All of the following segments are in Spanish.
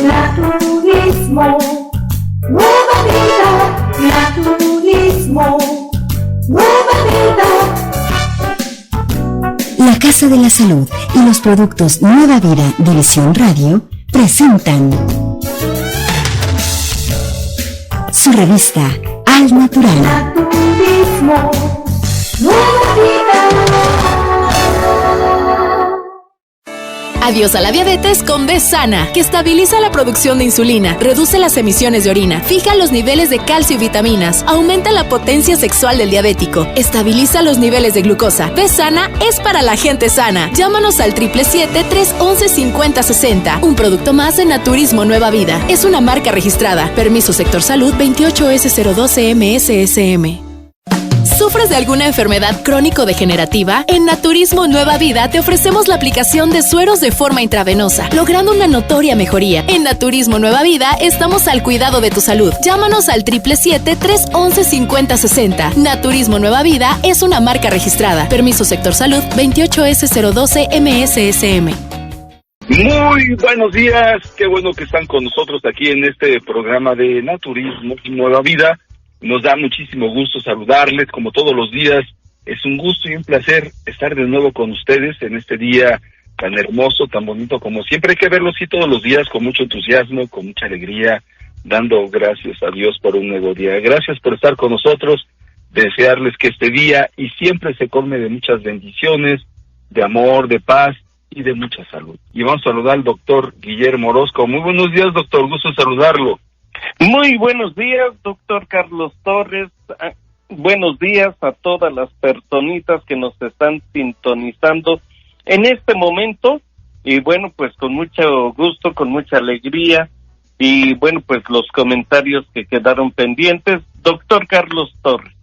Naturismo, nueva vida. Naturismo, nueva vida. La Casa de la Salud y los productos Nueva Vida División Radio presentan su revista Al Natural. Naturismo, nueva vida. Adiós a la diabetes con B-Sana, que estabiliza la producción de insulina, reduce las emisiones de orina, fija los niveles de calcio y vitaminas, aumenta la potencia sexual del diabético, estabiliza los niveles de glucosa. B-Sana es para la gente sana. Llámanos al 777-311-5060. Un producto más de Naturismo Nueva Vida. Es una marca registrada. Permiso Sector Salud 28S02CMSSM. ¿Sufres de alguna enfermedad crónico-degenerativa? En Naturismo Nueva Vida te ofrecemos la aplicación de sueros de forma intravenosa, logrando una notoria mejoría. En Naturismo Nueva Vida estamos al cuidado de tu salud. Llámanos al 777-311-5060. Naturismo Nueva Vida es una marca registrada. Permiso Sector Salud 28S012MSSM. Muy buenos días, qué bueno que están con nosotros aquí en este programa de Naturismo Nueva Vida. Nos da muchísimo gusto saludarles, como todos los días. Es un gusto y un placer estar de nuevo con ustedes en este día tan hermoso, tan bonito como siempre. Hay que verlo así todos los días, con mucho entusiasmo, con mucha alegría, dando gracias a Dios por un nuevo día. Gracias por estar con nosotros, desearles que este día y siempre se colme de muchas bendiciones, de amor, de paz y de mucha salud. Y vamos a saludar al doctor Guillermo Orozco. Muy buenos días, doctor, gusto en saludarlo. Muy buenos días, doctor Carlos Torres. Buenos días a todas las personitas que nos están sintonizando en este momento. Y bueno, pues con mucho gusto, con mucha alegría. Y bueno, pues los comentarios que quedaron pendientes. Doctor Carlos Torres.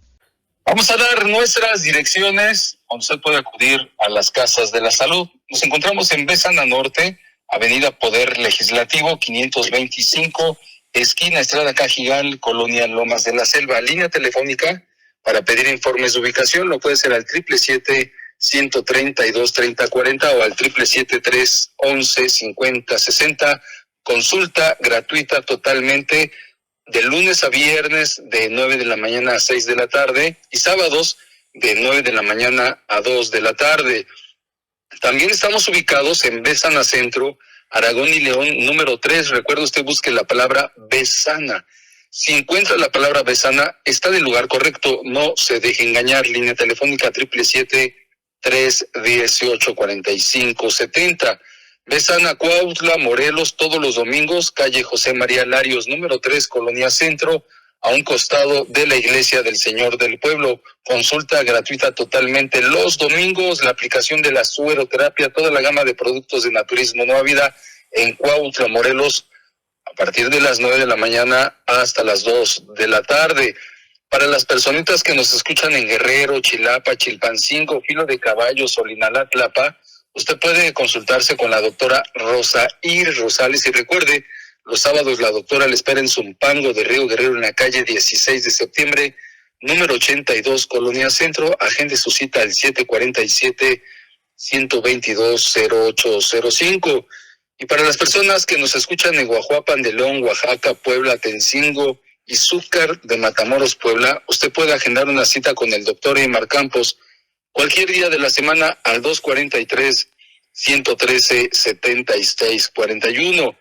Vamos a dar nuestras direcciones donde usted puede acudir a las casas de la salud. Nos encontramos en B-Sana Norte, Avenida Poder Legislativo 525, esquina Estrada Cajigal, Colonia Lomas de la Selva. Línea telefónica para pedir informes de ubicación lo puede ser al 777-132-3040 o al 777-311-5060. Consulta gratuita totalmente de lunes a viernes de 9 de la mañana a 6 de la tarde y sábados de 9 de la mañana a 2 de la tarde. También estamos ubicados en B-Sana Centro, Aragón y León, número 3. Recuerde usted, busque la palabra B-Sana. Si encuentra la palabra B-Sana, está en el lugar correcto. No se deje engañar. Línea telefónica 777-318-4570. B-Sana Cuautla, Morelos, todos los domingos, calle José María Larios, número 3, Colonia Centro, a un costado de la Iglesia del Señor del Pueblo. Consulta gratuita totalmente los domingos, la aplicación de la sueroterapia, toda la gama de productos de Naturismo Nueva Vida en Cuautla, Morelos, a partir de las 9 de la mañana hasta las 2 de la tarde. Para las personitas que nos escuchan en Guerrero, Chilapa, Chilpancingo, Filo de Caballo, Solinalá, Tlapa, usted puede consultarse con la doctora Rosa Ir Rosales y recuerde, los sábados la doctora le espera en Zumpango de Río Guerrero en la calle 16 de septiembre, número 82, Colonia Centro. Agende su cita al 747-122-0805. Y para las personas que nos escuchan en Guajuapan de León, Oaxaca, Puebla, Tencingo y Zúcar de Matamoros, Puebla, usted puede agendar una cita con el doctor Eymar Campos cualquier día de la semana al 243-113-7641.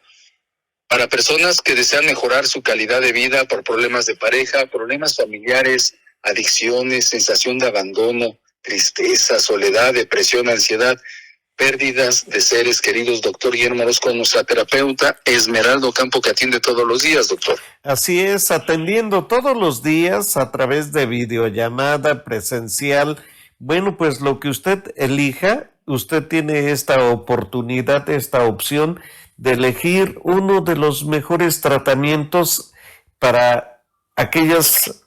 Para personas que desean mejorar su calidad de vida por problemas de pareja, problemas familiares, adicciones, sensación de abandono, tristeza, soledad, depresión, ansiedad, pérdidas de seres queridos, doctor Guillermo Orozco, nuestra terapeuta Esmeralda Ocampo, que atiende todos los días, doctor. Así es, atendiendo todos los días a través de videollamada presencial. Bueno, pues lo que usted elija, usted tiene esta oportunidad, esta opción de elegir uno de los mejores tratamientos para aquellos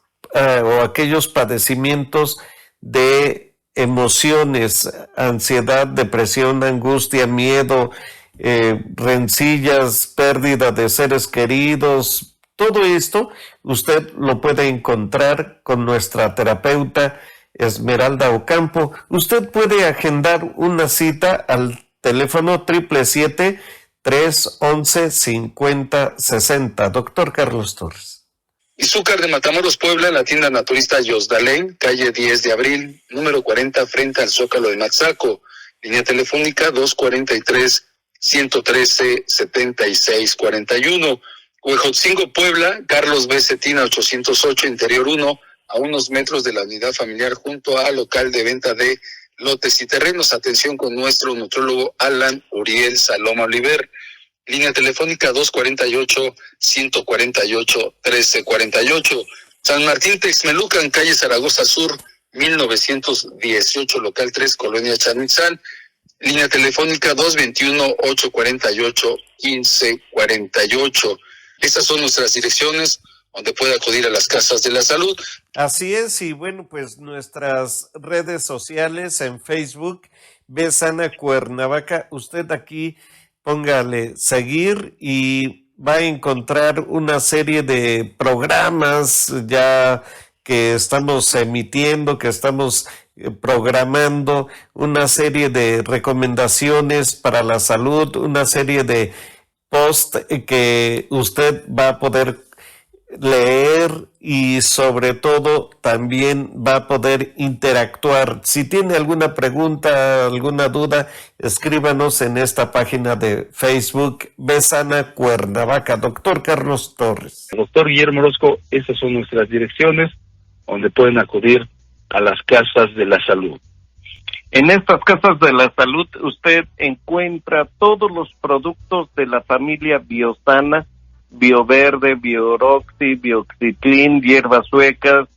padecimientos de emociones, ansiedad, depresión, angustia, miedo, rencillas, pérdida de seres queridos. Todo esto usted lo puede encontrar con nuestra terapeuta Esmeralda Ocampo. Usted puede agendar una cita al teléfono 777 311-5060. Doctor Carlos Torres. Izúcar de Matamoros, Puebla, en la tienda naturista Yosdalén, calle 10 de abril, número 40, frente al Zócalo de Matzaco. Línea telefónica 243-113-7641. Huejotzingo, Puebla, Carlos B. Cetina 808, Interior 1, a unos metros de la unidad familiar, junto al local de venta de lotes y terrenos. Atención con nuestro nutrólogo Alan Uriel Saloma Oliver. Línea telefónica 248-148-1348. San Martín Texmelucan, calle Zaragoza Sur, 1918, local 3, Colonia Chamizal. Línea telefónica 221-848-1548. Estas son nuestras direcciones donde puede acudir a las casas de la salud. Así es, y bueno, pues nuestras redes sociales en Facebook, Besana Cuernavaca, usted aquí póngale seguir y va a encontrar una serie de programas ya que estamos emitiendo, que estamos programando, una serie de recomendaciones para la salud, una serie de posts que usted va a poder leer y sobre todo también va a poder interactuar. Si tiene alguna pregunta, alguna duda, escríbanos en esta página de Facebook, Besana Cuernavaca. Doctor Carlos Torres. Doctor Guillermo Orozco, esas son nuestras direcciones donde pueden acudir a las casas de la salud. En estas casas de la salud usted encuentra todos los productos de la familia Biosana, Bioverde, Bioroxi, Bioxiclin, hierbas suecas,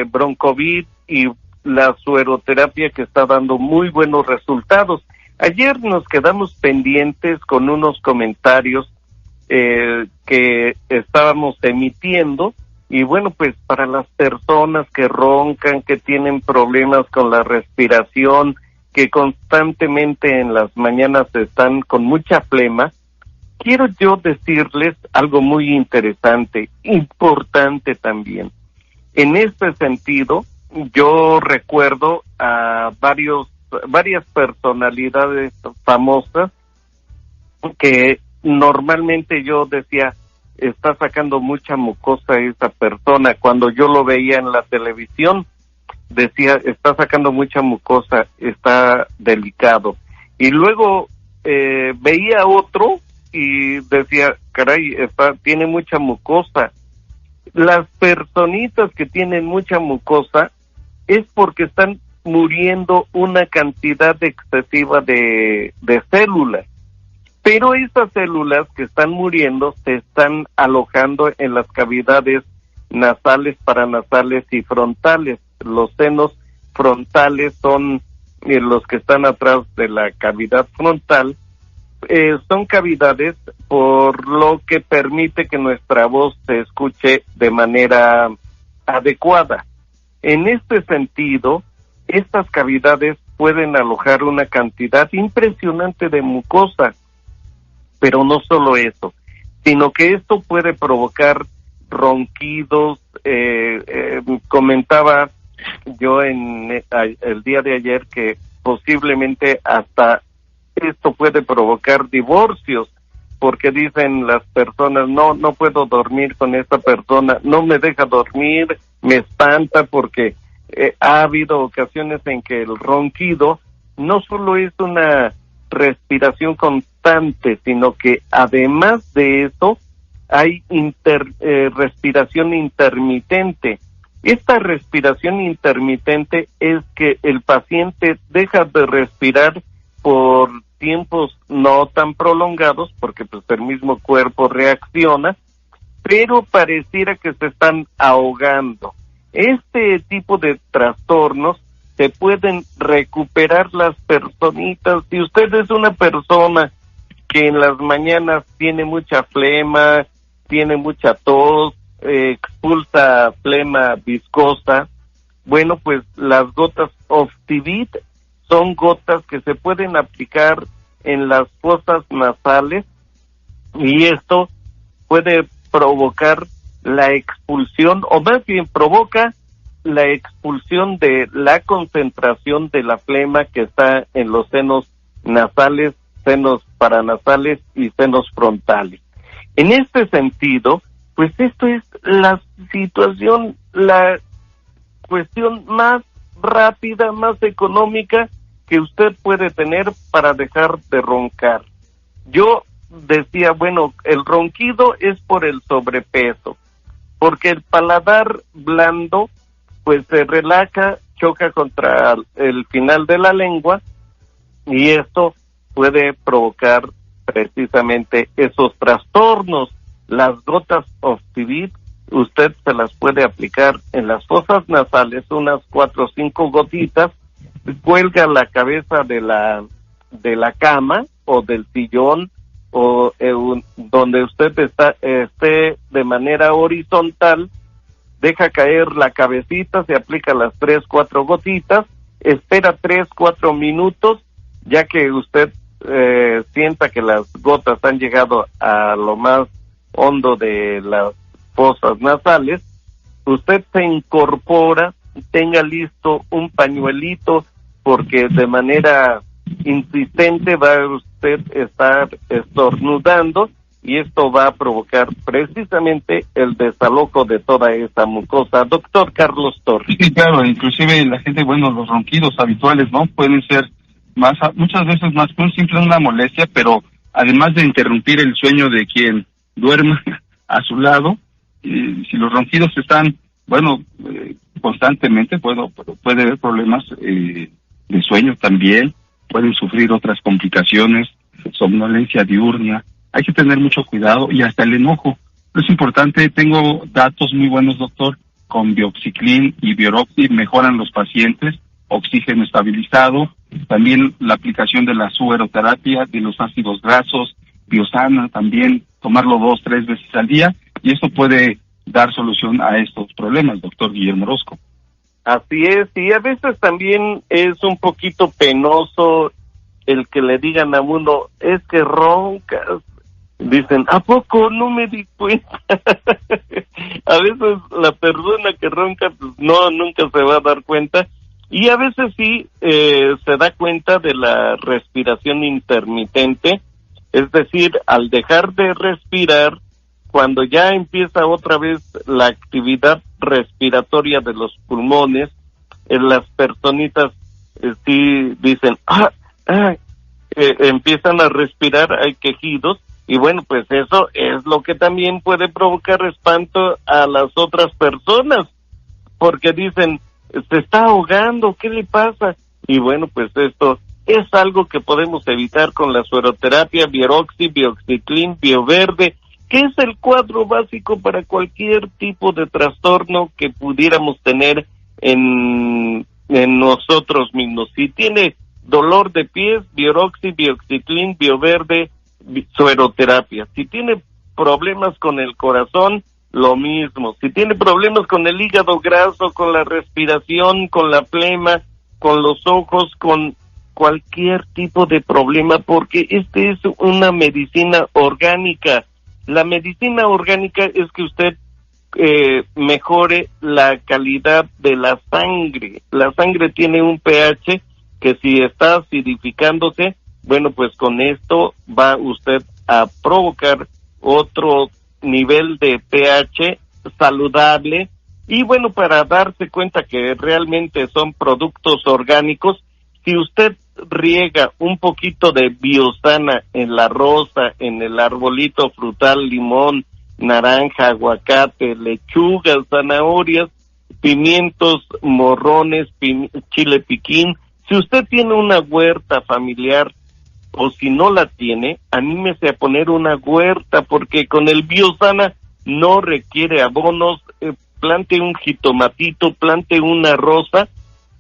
Broncovid y la sueroterapia que está dando muy buenos resultados. Ayer nos quedamos pendientes con unos comentarios que estábamos emitiendo y bueno, pues para las personas que roncan, que tienen problemas con la respiración, que constantemente en las mañanas están con mucha flema, quiero yo decirles algo muy interesante, importante también. En este sentido, yo recuerdo a varias personalidades famosas que normalmente yo decía, está sacando mucha mucosa esa persona. Cuando yo lo veía en la televisión, decía, está sacando mucha mucosa, está delicado. Y luego veía otro y decía, caray, tiene mucha mucosa. Las personitas que tienen mucha mucosa es porque están muriendo una cantidad excesiva de células. Pero esas células que están muriendo se están alojando en las cavidades nasales, paranasales y frontales. Los senos frontales son los que están atrás de la cavidad frontal. Son cavidades por lo que permite que nuestra voz se escuche de manera adecuada. En este sentido, estas cavidades pueden alojar una cantidad impresionante de mucosa, pero no solo eso, sino que esto puede provocar ronquidos. Comentaba yo el día de ayer que posiblemente hasta esto puede provocar divorcios, porque dicen las personas, no puedo dormir con esta persona, no me deja dormir, me espanta, porque ha habido ocasiones en que el ronquido no solo es una respiración constante, sino que además de eso hay respiración intermitente. Esta respiración intermitente es que el paciente deja de respirar por tiempos no tan prolongados, porque pues el mismo cuerpo reacciona, pero pareciera que se están ahogando. Este tipo de trastornos se pueden recuperar las personitas. Si usted es una persona que en las mañanas tiene mucha flema, tiene mucha tos, expulsa flema viscosa, bueno, pues las gotas Optivit son gotas que se pueden aplicar en las fosas nasales y esto puede provocar la expulsión, o más bien provoca la expulsión de la concentración de la flema que está en los senos nasales senos paranasales y senos frontales. En este sentido, pues esto es la situación, la cuestión más rápida, más económica que usted puede tener para dejar de roncar. Yo decía, bueno, el ronquido es por el sobrepeso, porque el paladar blando pues se relaja, choca contra el final de la lengua y esto puede provocar precisamente esos trastornos. Las gotas Optivit usted se las puede aplicar en las fosas nasales, unas 4 o 5 gotitas, cuelga la cabeza de la cama o del sillón o donde usted esté de manera horizontal, deja caer la cabecita, se aplica las 3, 4 gotitas, espera 3, 4 minutos, ya que usted sienta que las gotas han llegado a lo más hondo de las fosas nasales, usted se incorpora, tenga listo un pañuelito, porque de manera insistente va a usted estar estornudando y esto va a provocar precisamente el desalojo de toda esa mucosa. Doctor Carlos Torres. Sí, claro, inclusive la gente, bueno, los ronquidos habituales, ¿no? Pueden ser muchas veces más que un simple una molestia, pero además de interrumpir el sueño de quien duerma a su lado, si los ronquidos están, constantemente, puede haber problemas de sueño también, pueden sufrir otras complicaciones, somnolencia diurna. Hay que tener mucho cuidado y hasta el enojo. Es importante, tengo datos muy buenos, doctor, con Bioxiclin y Bioroxi mejoran los pacientes, oxígeno estabilizado, también la aplicación de la sueroterapia, de los ácidos grasos, Biosana también, tomarlo 2, 3 veces al día, y eso puede dar solución a estos problemas, doctor Guillermo Orozco. Así es, y a veces también es un poquito penoso el que le digan a uno, es que roncas. Dicen, ¿a poco no me di cuenta? A veces la persona que ronca, pues nunca se va a dar cuenta, y a veces sí se da cuenta de la respiración intermitente, es decir, al dejar de respirar, cuando ya empieza otra vez la actividad respiratoria de los pulmones, las personitas sí dicen, empiezan a respirar, hay quejidos, y bueno, pues eso es lo que también puede provocar espanto a las otras personas, porque dicen, se está ahogando, ¿qué le pasa? Y bueno, pues esto es algo que podemos evitar con la sueroterapia, Bioroxi, Bioxiclin, Bioverde, que es el cuadro básico para cualquier tipo de trastorno que pudiéramos tener en nosotros mismos. Si tiene dolor de pies, Bioroxi, Bioxiclin, Bioverde, sueroterapia. Si tiene problemas con el corazón, lo mismo. Si tiene problemas con el hígado graso, con la respiración, con la flema, con los ojos, con cualquier tipo de problema, porque este es una medicina orgánica. La medicina orgánica es que usted mejore la calidad de la sangre. La sangre tiene un pH que si está acidificándose, bueno, pues con esto va usted a provocar otro nivel de pH saludable. Y bueno, para darse cuenta que realmente son productos orgánicos, si usted riega un poquito de Biosana en la rosa, en el arbolito frutal, limón, naranja, aguacate, lechugas, zanahorias, pimientos, morrones, chile piquín. Si usted tiene una huerta familiar o si no la tiene, anímese a poner una huerta, porque con el Biosana no requiere abonos. Plante un jitomatito, plante una rosa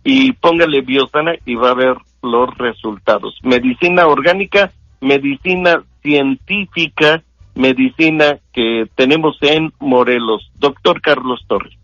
y póngale Biosana y va a ver los resultados. Medicina orgánica, medicina científica, medicina que tenemos en Morelos. Doctor Carlos Torres.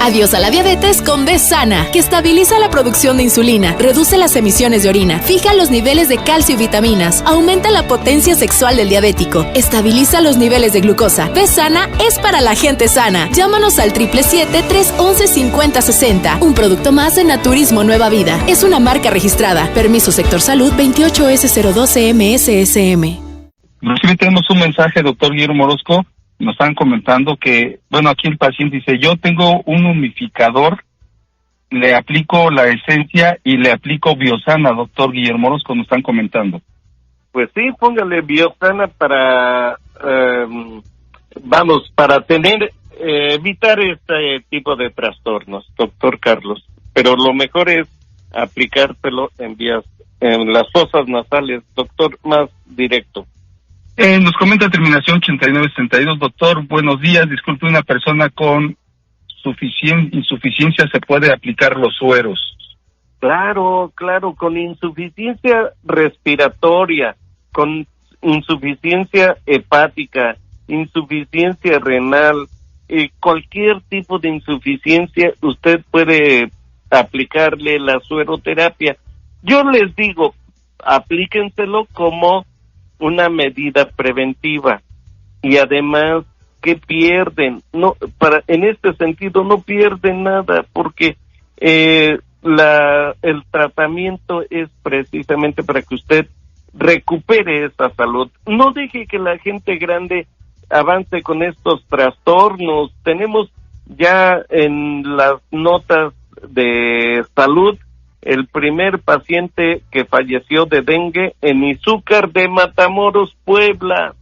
Adiós a la diabetes con B-Sana, que estabiliza la producción de insulina, reduce las emisiones de orina, fija los niveles de calcio y vitaminas, aumenta la potencia sexual del diabético, estabiliza los niveles de glucosa. B-Sana es para la gente sana. Llámanos al 777-311-5060. Un producto más de Naturismo Nueva Vida. Es una marca registrada. Permiso Sector Salud 28S012MSSM. Inclusive tenemos un mensaje, doctor Guillermo Orozco. Nos están comentando que, bueno, aquí el paciente dice, yo tengo un humidificador, le aplico la esencia y le aplico Biosana, doctor Guillermo Orozco, nos están comentando. Pues sí, póngale Biosana para, para evitar este tipo de trastornos, doctor Carlos. Pero lo mejor es aplicárselo en las fosas nasales, doctor, más directo. Nos comenta terminación 8962, doctor, buenos días, disculpe, una persona con insuficiencia se puede aplicar los sueros. Claro, con insuficiencia respiratoria, con insuficiencia hepática, insuficiencia renal, cualquier tipo de insuficiencia, usted puede aplicarle la sueroterapia. Yo les digo, aplíquenselo como una medida preventiva y además, ¿qué pierden? En este sentido no pierden nada porque el tratamiento es precisamente para que usted recupere esa salud. No deje que la gente grande avance con estos trastornos. Tenemos ya en las notas de salud el primer paciente que falleció de dengue en Izúcar de Matamoros, Puebla.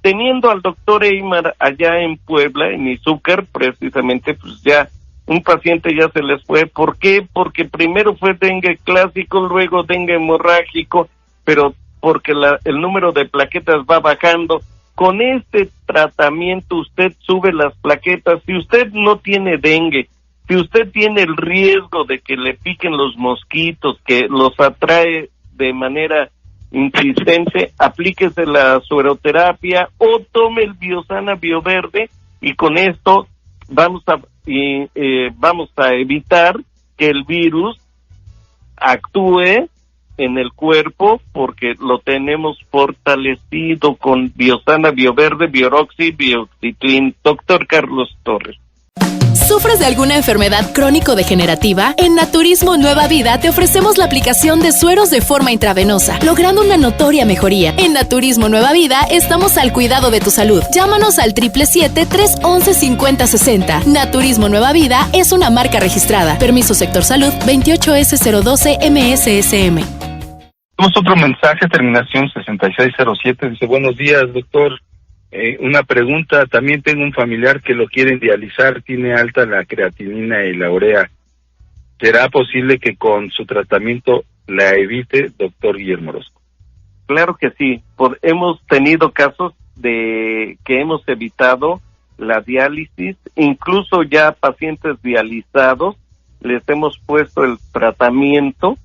Teniendo al doctor Eymar allá en Puebla, en Izúcar, precisamente, pues ya un paciente ya se les fue. ¿Por qué? Porque primero fue dengue clásico, luego dengue hemorrágico, pero porque el número de plaquetas va bajando. Con este tratamiento usted sube las plaquetas. Si usted no tiene dengue, si usted tiene el riesgo de que le piquen los mosquitos, que los atrae de manera insistente, aplíquese la sueroterapia o tome el Biosana Bioverde y con esto vamos a evitar que el virus actúe en el cuerpo porque lo tenemos fortalecido con Biosana Bioverde, Bioroxi, Bioxiclin. Doctor Carlos Torres. ¿Sufres de alguna enfermedad crónico-degenerativa? En Naturismo Nueva Vida te ofrecemos la aplicación de sueros de forma intravenosa, logrando una notoria mejoría. En Naturismo Nueva Vida estamos al cuidado de tu salud. Llámanos al 777-311-5060. Naturismo Nueva Vida es una marca registrada. Permiso Sector Salud 28S012MSSM. Tenemos otro mensaje, terminación 6607, dice, buenos días, doctor. Una pregunta, también tengo un familiar que lo quieren dializar, tiene alta la creatinina y la urea. ¿Será posible que con su tratamiento la evite, doctor Guillermo Orozco? Claro que sí, hemos tenido casos de que hemos evitado la diálisis, incluso ya pacientes dializados, les hemos puesto el tratamiento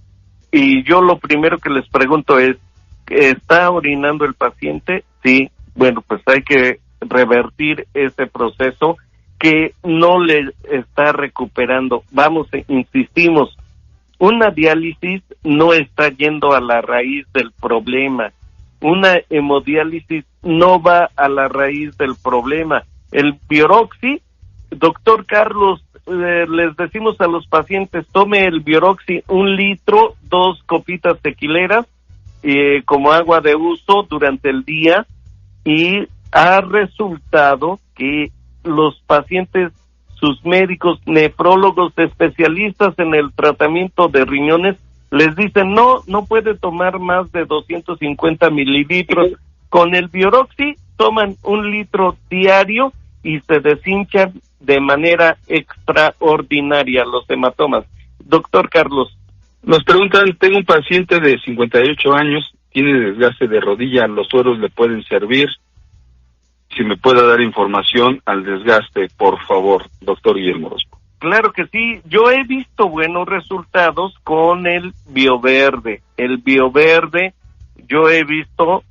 y yo lo primero que les pregunto es, ¿está orinando el paciente? Sí. Bueno, pues hay que revertir ese proceso que no le está recuperando. Insistimos, una diálisis no está yendo a la raíz del problema. Una hemodiálisis no va a la raíz del problema. El Bioroxi, doctor Carlos, les decimos a los pacientes, tome el Bioroxi 1 litro, 2 copitas tequileras, como agua de uso durante el día, y ha resultado que los pacientes, sus médicos, nefrólogos, especialistas en el tratamiento de riñones, les dicen, no puede tomar más de 250 mililitros. Con el Bioroxi toman 1 litro diario y se deshinchan de manera extraordinaria los hematomas. Doctor Carlos. Nos preguntan, tengo un paciente de 58 años, tiene desgaste de rodilla, los sueros le pueden servir. Si me puede dar información al desgaste, por favor, doctor Guillermo Orozco. Claro que sí, yo he visto buenos resultados con el Bioverde. El Bioverde, yo he visto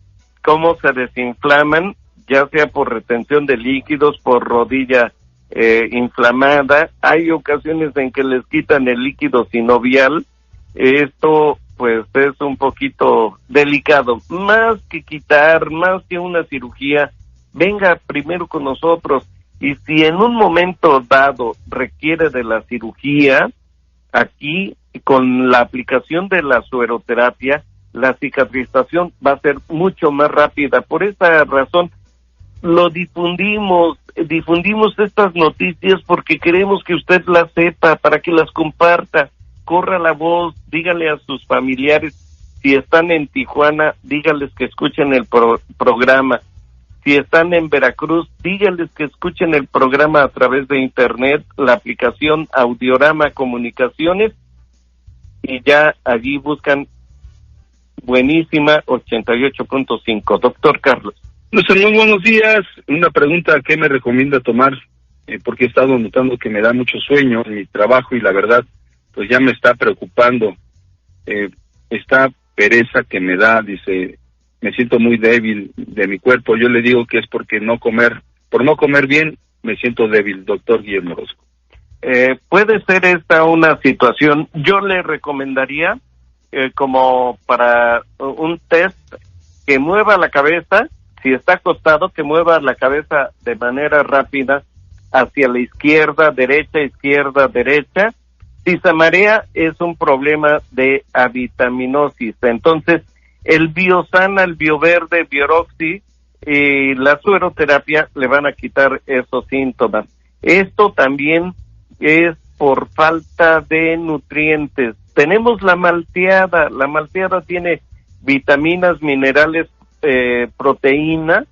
cómo se desinflaman, ya sea por retención de líquidos, por rodilla inflamada. Hay ocasiones en que les quitan el líquido sinovial. Esto pues es un poquito delicado. Más que quitar, más que una cirugía, venga primero con nosotros. Y si en un momento dado requiere de la cirugía, aquí con la aplicación de la sueroterapia, la cicatrización va a ser mucho más rápida. Por esa razón lo difundimos estas noticias porque queremos que usted las sepa, para que las comparta, corra la voz, dígale a sus familiares, si están en Tijuana, dígales que escuchen el programa, si están en Veracruz, dígales que escuchen el programa a través de internet, la aplicación Audiorama Comunicaciones, y ya allí buscan Buenísima 88.5. Doctor Carlos. Muy buenos días. Una pregunta, ¿qué me recomienda tomar? Porque he estado notando que me da mucho sueño en mi trabajo y la verdad, pues ya me está preocupando. Esta pereza que me da, dice, me siento muy débil de mi cuerpo. Yo le digo que es por no comer bien, me siento débil, doctor Guillermo Orozco. Puede ser esta una situación. Yo le recomendaría, como para un test, que mueva la cabeza. Si está acostado, que mueva la cabeza de manera rápida hacia la izquierda, derecha. Si se marea, es un problema de avitaminosis. Entonces, el Biosana, el Bioverde, Bioroxi y la sueroterapia le van a quitar esos síntomas. Esto también es por falta de nutrientes. Tenemos la malteada tiene vitaminas, minerales, proteína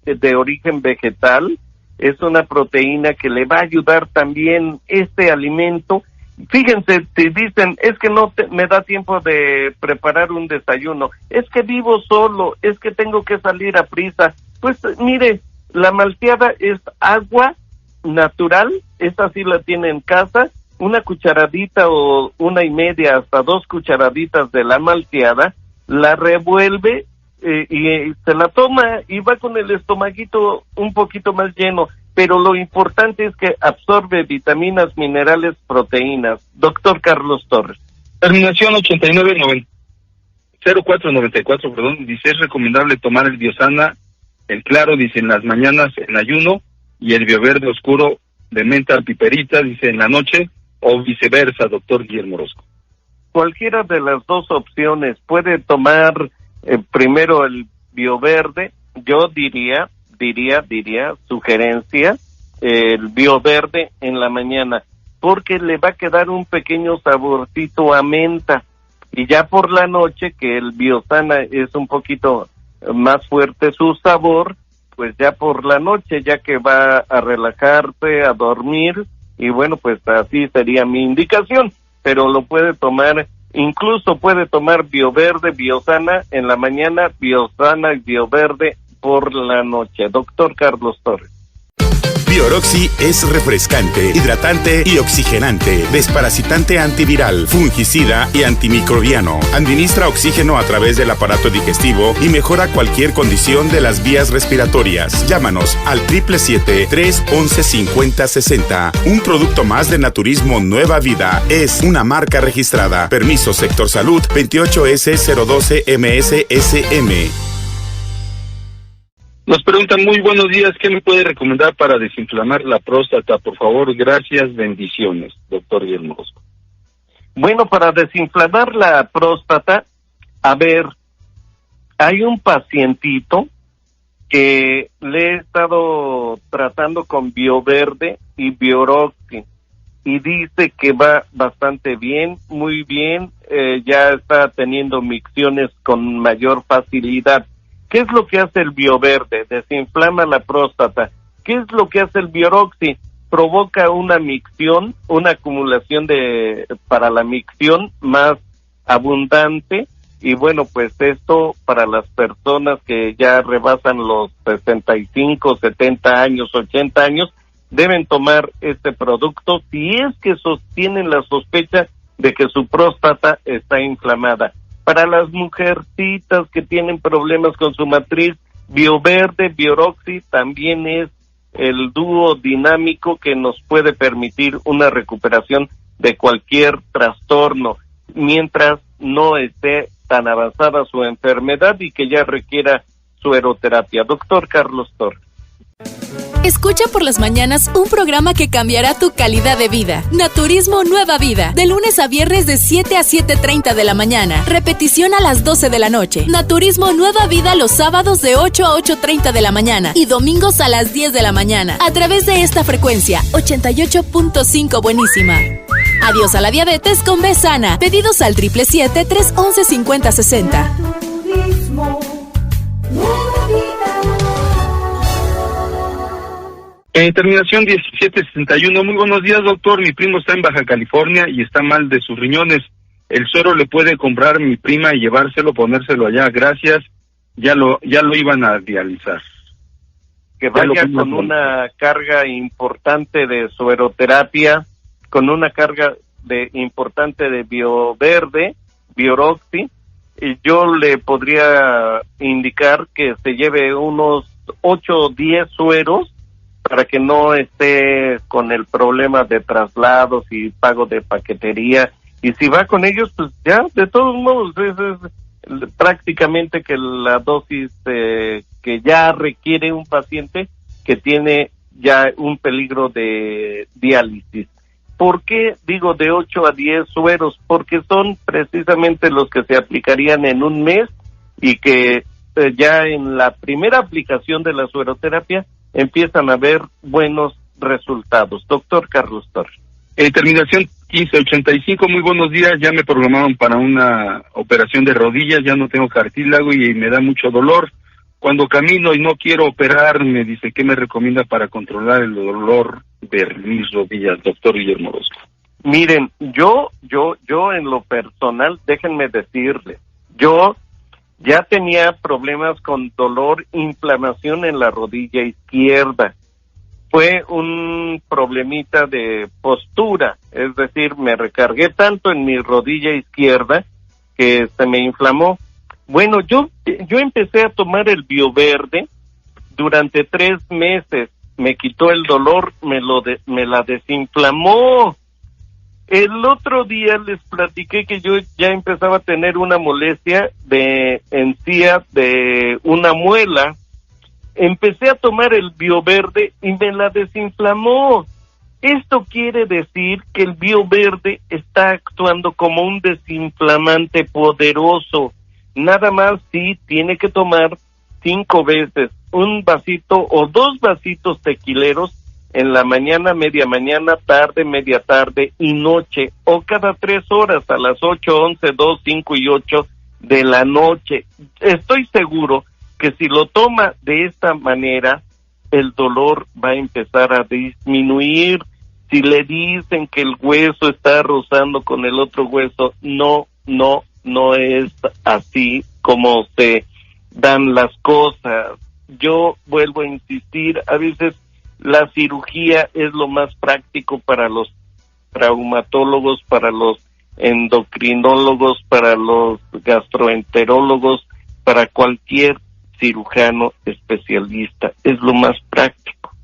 de origen vegetal. Es una proteína que le va a ayudar también este alimento. Fíjense, si dicen, es que no me da tiempo de preparar un desayuno, es que vivo solo, es que tengo que salir a prisa, pues mire, la malteada es agua natural, esta sí la tiene en casa, una cucharadita o 1.5 hasta 2 cucharaditas de la malteada, la revuelve y se la toma y va con el estomaguito un poquito más lleno, pero lo importante es que absorbe vitaminas, minerales, proteínas. Doctor Carlos Torres. Terminación 0494, dice, es recomendable tomar el Biosana, el claro, dice, en las mañanas en ayuno, y el Bioverde oscuro de menta piperita, dice, en la noche, o viceversa, doctor Guillermo Orozco. Cualquiera de las dos opciones. Puede tomar primero el Bioverde. Yo diría, sugerencia, el Bioverde en la mañana, porque le va a quedar un pequeño saborcito a menta, y ya por la noche, que el Biosana es un poquito más fuerte su sabor, pues ya por la noche, ya que va a relajarse, a dormir, y bueno, pues así sería mi indicación, pero lo puede tomar, incluso puede tomar Bioverde, Biosana en la mañana, Biosana y Bioverde por la noche. Doctor Carlos Torres. Bioroxi es refrescante, hidratante y oxigenante, desparasitante antiviral, fungicida y antimicrobiano. Administra oxígeno a través del aparato digestivo y mejora cualquier condición de las vías respiratorias. Llámanos al 777-311-5060. Un producto más de Naturismo Nueva Vida. Es una marca registrada. Permiso Sector Salud 28S012MSSM. Nos preguntan, muy buenos días, ¿qué me puede recomendar para desinflamar la próstata? Por favor, gracias, bendiciones, doctor Guillermo Orozco. Bueno, para desinflamar la próstata, a ver, hay un pacientito que le he estado tratando con Bioverde y Bioroxi, y dice que va bastante bien, muy bien, ya está teniendo micciones con mayor facilidad. ¿Qué es lo que hace el Bioverde? Desinflama la próstata. ¿Qué es lo que hace el Bioroxi? Provoca una micción, una acumulación para la micción más abundante, y bueno, pues esto para las personas que ya rebasan los 65, 70 años, 80 años, deben tomar este producto si es que sostienen la sospecha de que su próstata está inflamada. Para las mujercitas que tienen problemas con su matriz, Bioverde, Bioroxi también es el dúo dinámico que nos puede permitir una recuperación de cualquier trastorno, mientras no esté tan avanzada su enfermedad y que ya requiera sueroterapia. Doctor Carlos Torres. Escucha por las mañanas un programa que cambiará tu calidad de vida. Naturismo Nueva Vida, de lunes a viernes de 7 a 7:30 de la mañana. Repetición a las 12 de la noche. Naturismo Nueva Vida los sábados de 8 a 8:30 de la mañana y domingos a las 10 de la mañana. A través de esta frecuencia, 88.5 Buenísima. Adiós a la diabetes con B Sana. Pedidos al 777-311-5060. Naturismo, nueva vida. Terminación 1761. Muy buenos días, doctor. Mi primo está en Baja California y está mal de sus riñones. El suero le puede comprar mi prima y llevárselo, ponérselo allá. Gracias. Ya lo iban a dializar. Que vaya con una carga importante de sueroterapia, con una carga importante de Bioverde, Bioroxi, y yo le podría indicar que se lleve unos 8 o 10 sueros para que no esté con el problema de traslados y pago de paquetería. Y si va con ellos, pues ya, de todos modos, es prácticamente que la dosis que ya requiere un paciente que tiene ya un peligro de diálisis. ¿Por qué digo de 8 a 10 sueros? Porque son precisamente los que se aplicarían en un mes y que ya en la primera aplicación de la sueroterapia empiezan a ver buenos resultados. Doctor Carlos Torres. Terminación 1585, muy buenos días. Ya me programaron para una operación de rodillas, ya no tengo cartílago y me da mucho dolor. Cuando camino y no quiero operarme, dice, ¿qué me recomienda para controlar el dolor de mis rodillas, doctor Guillermo Orozco? Miren, yo en lo personal, déjenme decirles, yo ya tenía problemas con dolor, inflamación en la rodilla izquierda. Fue un problemita de postura, es decir, me recargué tanto en mi rodilla izquierda que se me inflamó. Bueno, yo empecé a tomar el Bioverde durante 3 meses, me quitó el dolor, me la desinflamó. El otro día les platiqué que yo ya empezaba a tener una molestia de encía de una muela. Empecé a tomar el Bioverde y me la desinflamó. Esto quiere decir que el Bioverde está actuando como un desinflamante poderoso. Nada más sí tiene que tomar 5 veces un vasito o 2 vasitos tequileros en la mañana, media mañana, tarde, media tarde y noche, o cada 3 horas a las 8, 11, 2, 5 y 8 de la noche. Estoy seguro que si lo toma de esta manera, el dolor va a empezar a disminuir. Si le dicen que el hueso está rozando con el otro hueso, no es así como se dan las cosas. Yo vuelvo a insistir, a veces la cirugía es lo más práctico para los traumatólogos, para los endocrinólogos, para los gastroenterólogos, para cualquier cirujano especialista. Es lo más práctico.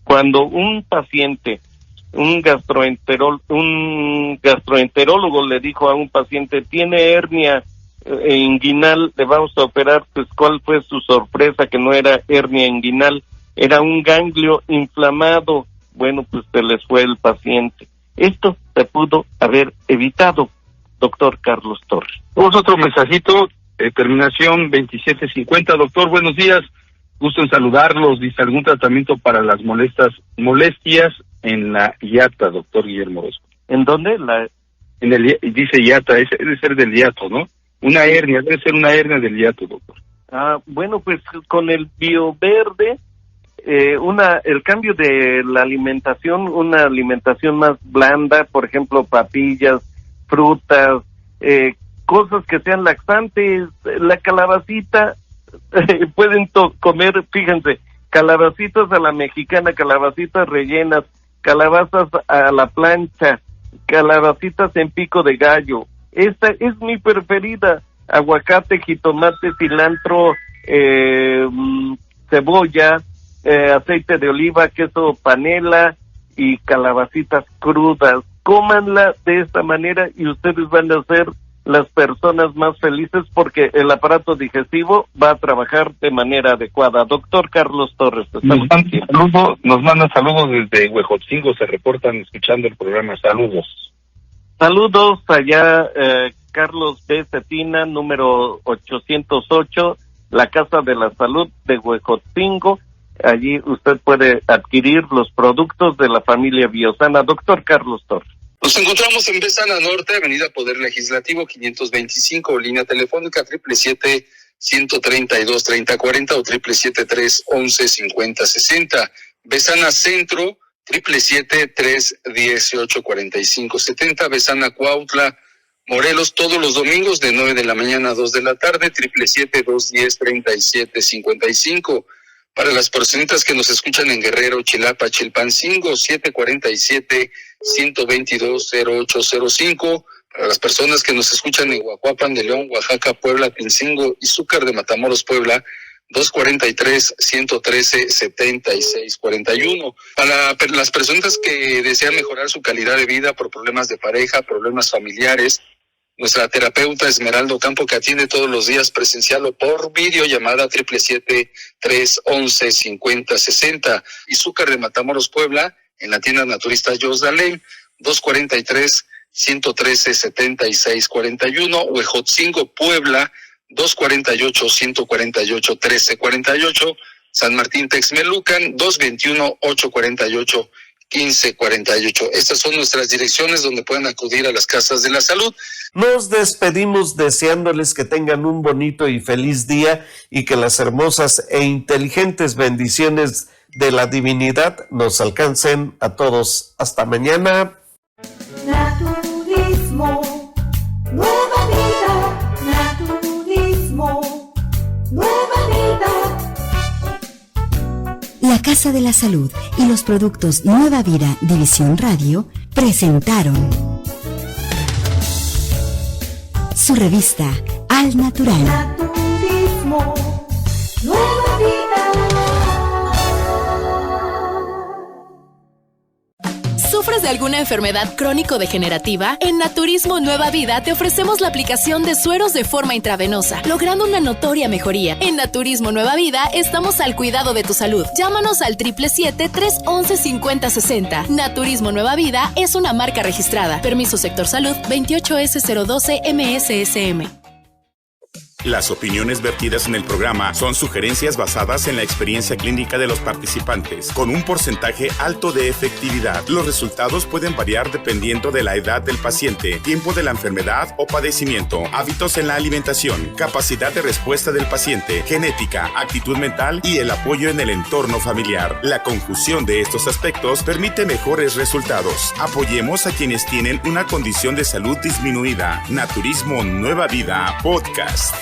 Cuando un paciente, un gastroenterólogo le dijo a un paciente, tiene hernia inguinal, le vamos a operar, pues ¿cuál fue su sorpresa? Que no era hernia inguinal, era un ganglio inflamado. Bueno, pues se les fue el paciente. Esto se pudo haber evitado, doctor Carlos Torres. Tenemos otro mensajito, terminación 2750. Doctor, buenos días, gusto en saludarlos. Dice, ¿algún tratamiento para las molestias en la hiata, doctor Guillermo Orozco? ¿En dónde? Dice hiata, debe ser del hiato, ¿no? Una hernia, debe ser una hernia del hiato, doctor. Bueno, pues con el Bioverde, el cambio de la alimentación, una alimentación más blanda, por ejemplo, papillas, frutas, cosas que sean laxantes, la calabacita, pueden comer, fíjense, calabacitas a la mexicana, calabacitas rellenas, calabazas a la plancha, calabacitas en pico de gallo. Esta es mi preferida, aguacate, jitomate, cilantro, cebolla, aceite de oliva, queso panela y calabacitas crudas. Cómanla de esta manera y ustedes van a ser las personas más felices porque el aparato digestivo va a trabajar de manera adecuada. Doctor Carlos Torres, nos mandan saludos desde Huejotzingo, se reportan escuchando el programa. Saludos allá, Carlos B. Cetina, número 808, la Casa de la Salud de Huejotzingo. Allí usted puede adquirir los productos de la familia Biosana. Doctor Carlos Torres. Nos encontramos en Besana Norte, Avenida Poder Legislativo 525, línea telefónica 777-132-3040 o 777-311-5060. Besana Centro, 777-318-4570. Besana Cuautla, Morelos, todos los domingos de 9 de la mañana a 2 de la tarde, 777-210-3755. Para las personitas que nos escuchan en Guerrero, Chilapa, Chilpancingo, 747-122-0805. Para las personas que nos escuchan en Huacuapan de León, Oaxaca, Puebla, Pincingo y Zúcar de Matamoros, Puebla, 243-113-7641. Para las personas que desean mejorar su calidad de vida por problemas de pareja, problemas familiares, nuestra terapeuta Esmeralda Ocampo, que atiende todos los días presencial o por videollamada, 777-311-5060. Y Zúcar de Matamoros, Puebla, en la tienda naturista Jos Daley, 243-113-7641. Huejotzingo, Puebla, 248-148-1348. San Martín Texmelucan, 221-848-1548. Estas son nuestras direcciones donde pueden acudir a las casas de la salud. Nos despedimos deseándoles que tengan un bonito y feliz día y que las hermosas e inteligentes bendiciones de la divinidad nos alcancen a todos. Hasta mañana. Naturismo, nueva vida. Naturismo, nueva vida. La Casa de la Salud y los productos Nueva Vida División Radio presentaron su revista Al Natural. Naturismo, nueva vida. ¿Sufres de alguna enfermedad crónico-degenerativa? En Naturismo Nueva Vida te ofrecemos la aplicación de sueros de forma intravenosa, logrando una notoria mejoría. En Naturismo Nueva Vida estamos al cuidado de tu salud. Llámanos al 777-311-5060. Naturismo Nueva Vida es una marca registrada. Permiso Sector Salud 28S012 MSSM. Las opiniones vertidas en el programa son sugerencias basadas en la experiencia clínica de los participantes, con un porcentaje alto de efectividad. Los resultados pueden variar dependiendo de la edad del paciente, tiempo de la enfermedad o padecimiento, hábitos en la alimentación, capacidad de respuesta del paciente, genética, actitud mental y el apoyo en el entorno familiar. La conjunción de estos aspectos permite mejores resultados. Apoyemos a quienes tienen una condición de salud disminuida. Naturismo Nueva Vida Podcast.